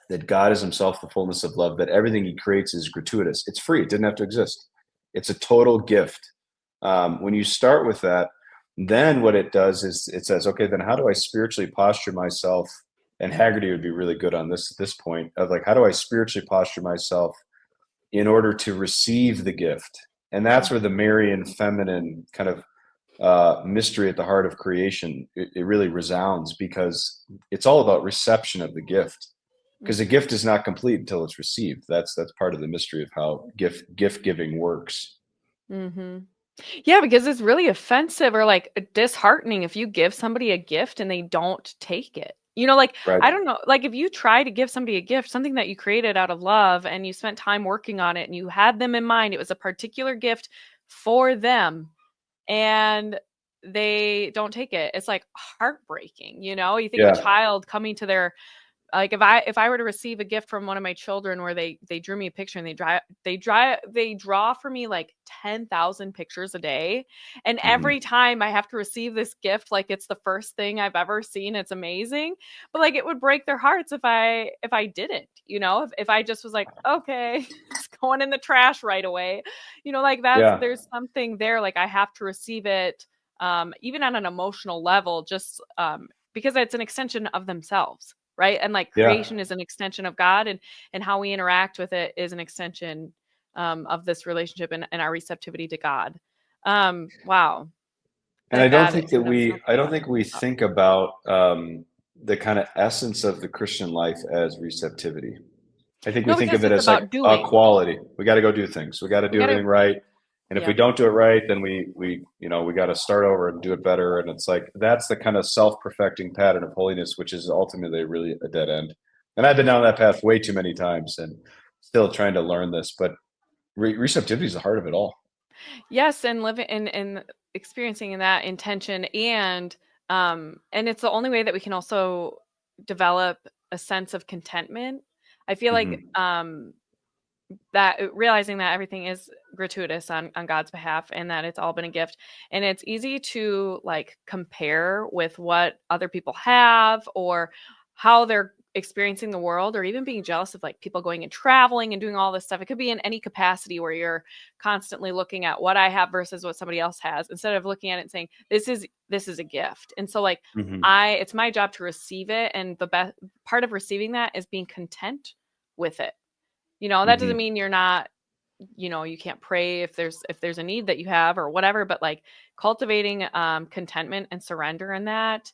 that God is himself the fullness of love, that everything he creates is gratuitous. It's free. It didn't have to exist. It's a total gift. When you start with that, then what it does is it says, okay, then how do I spiritually posture myself? And Haggerty would be really good on this point of like, how do I spiritually posture myself in order to receive the gift? And that's where the Marian feminine kind of mystery at the heart of creation, it really resounds because it's all about reception of the gift because the Mhm. gift is not complete until it's received. That's part of the mystery of how gift giving works. Mhm. Yeah, because it's really offensive or like disheartening if you give somebody a gift and they don't take it. Like Right. I don't know, like if you try to give somebody a gift, something that you created out of love and you spent time working on it and you had them in mind, it was a particular gift for them and they don't take it. It's like heartbreaking. You think of a Yeah. child coming to their like if I were to receive a gift from one of my children where they drew me a picture and they draw for me like 10,000 pictures a day, and Hmm. every time I have to receive this gift like it's the first thing I've ever seen, it's amazing, but like it would break their hearts if I didn't, if I just was like, okay, it's going in the trash right away, like Yeah. there's something there, like I have to receive it, even on an emotional level, just because it's an extension of themselves, right? And like Yeah. creation is an extension of God, and how we interact with it is an extension of this relationship and our receptivity to God. Wow, And I don't that think that that's we I something don't to think we think about. think about the kind of essence of the Christian life as receptivity. I think we No, think of because it it's as like about a doing. quality. We got to go do things. We got to We do gotta, everything right. And if we yeah. don't do it right, then we got to start over and do it better. And it's like that's the kind of self-perfecting pattern of holiness, which is ultimately really a dead end. And I've been down that path way too many times, and still trying to learn this. But receptivity is the heart of it all. Yes, and living and experiencing in that intention and it's the only way that we can also develop a sense of contentment. I feel like Hmm. that realizing that everything is gratuitous on God's behalf and that it's all been a gift. And it's easy to like compare with what other people have or how they're experiencing the world or even being jealous of like people going and traveling and doing all this stuff. It could be in any capacity where you're constantly looking at what I have versus what somebody else has instead of looking at it and saying this is a gift. And so like Hmm. I it's my job to receive it and the best part of receiving that is being content with it. That doesn't Hmm. mean you're not, you can't pray if there's a need that you have or whatever, but like cultivating contentment and surrender in that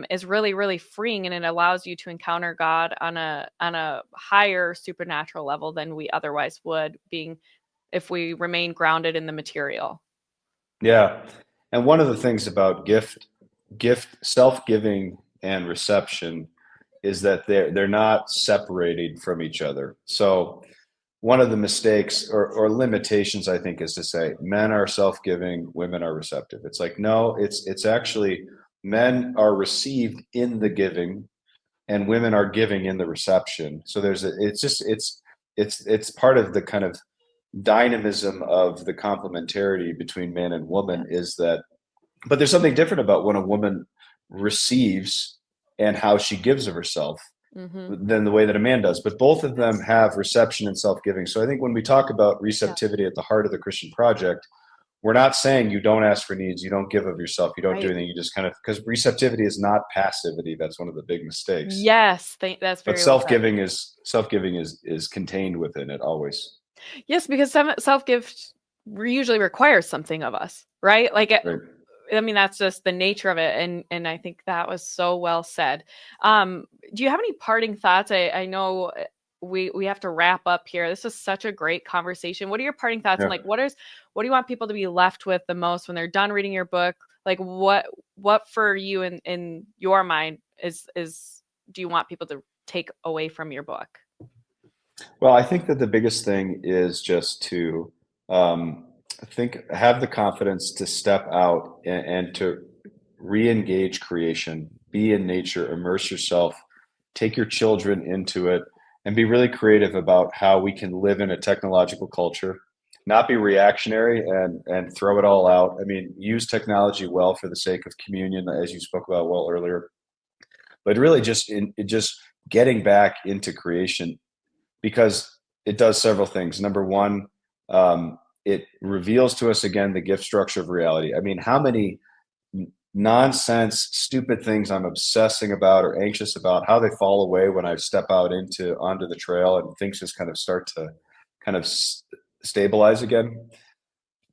is really, really freeing, and it allows you to encounter God on a higher supernatural level than we otherwise would, being if we remain grounded in the material. Yeah. And one of the things about self-giving and reception is that they're not separated from each other. So one of the mistakes or limitations, I think, is to say men are self-giving, women are receptive. It's like, no, it's actually men are received in the giving and women are giving in the reception. So it's just it's part of the kind of dynamism of the complementarity between man and woman Yes. is that, but there's something different about when a woman receives and how she gives of herself Mm-hmm. than the way that a man does. But both of them have reception and self giving. So I think when we talk about Yeah. receptivity at the heart of the Christian project, we're not saying you don't ask for needs, you don't give of yourself, you don't do Right. anything, you just kind of, because receptivity is not passivity. That's one of the big mistakes. Yes. That's But very well said. self giving is contained within it always. Yes, because some self-gift usually requires something of us, right? Like, Right. I mean, that's just the nature of it, and I think that was so well said. Do you have any parting thoughts? I know we have to wrap up here. This was such a great conversation. What are your parting thoughts, and Yeah. like, what do you want people to be left with the most when they're done reading your book? Like, what for you in your mind is do you want people to take away from your book? Well, I think that the biggest thing is just to um, have the confidence to step out and to re-engage creation, be in nature, immerse yourself, take your children into it, and be really creative about how we can live in a technological culture, not be reactionary and throw it all out. I mean, use technology well for the sake of communion, as you spoke about well earlier, but really just just getting back into creation because it does several things. Number one, it reveals to us again the gift structure of reality. I mean, how many nonsense, stupid things I'm obsessing about or anxious about, how they fall away when I step out into onto the trail and things just kind of start to kind of stabilize again.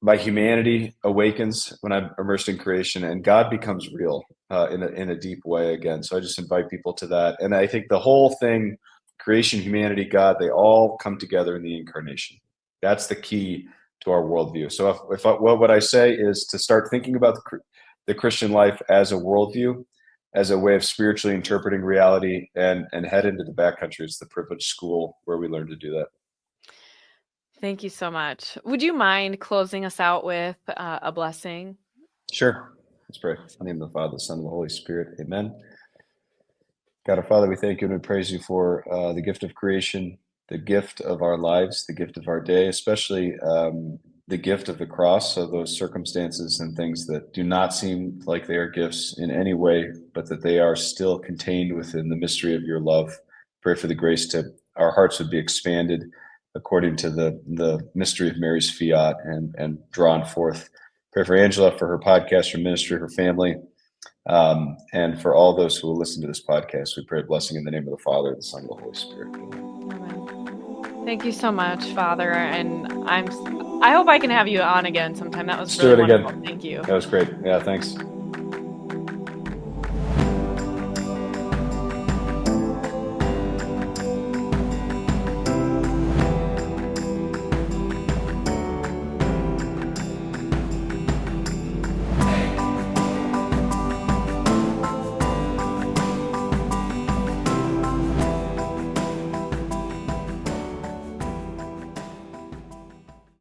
My humanity awakens when I'm immersed in creation, and God becomes real in a deep way again. So I just invite people to that, and I think the whole thing, creation, humanity, God, they all come together in the incarnation. That's the key to our worldview. So what I say is to start thinking about the Christian life as a worldview, as a way of spiritually interpreting reality, and head into the backcountry. It's the privileged school where we learn to do that. Thank you so much. Would you mind closing us out with a blessing? Sure. Let's pray. In the Awesome. name of the Father, the Son, and the Holy Spirit. Amen. God our Father, we thank you and we praise you for the gift of creation, the gift of our lives, the gift of our day, especially the gift of the cross. So those circumstances and things that do not seem like they are gifts in any way, but that they are still contained within the mystery of your love. Pray for the grace to our hearts would be expanded according to the mystery of Mary's fiat and drawn forth. Pray for Angela, for her podcast, her ministry, her family. And for all those who will listen to this podcast, we pray a blessing in the name of the Father, the Son, and the Holy Spirit. Amen. Amen. Thank you so much, Father. And I hope I can have you on again sometime. That was Let's do really it wonderful. again. Thank you. That was great. Yeah, thanks.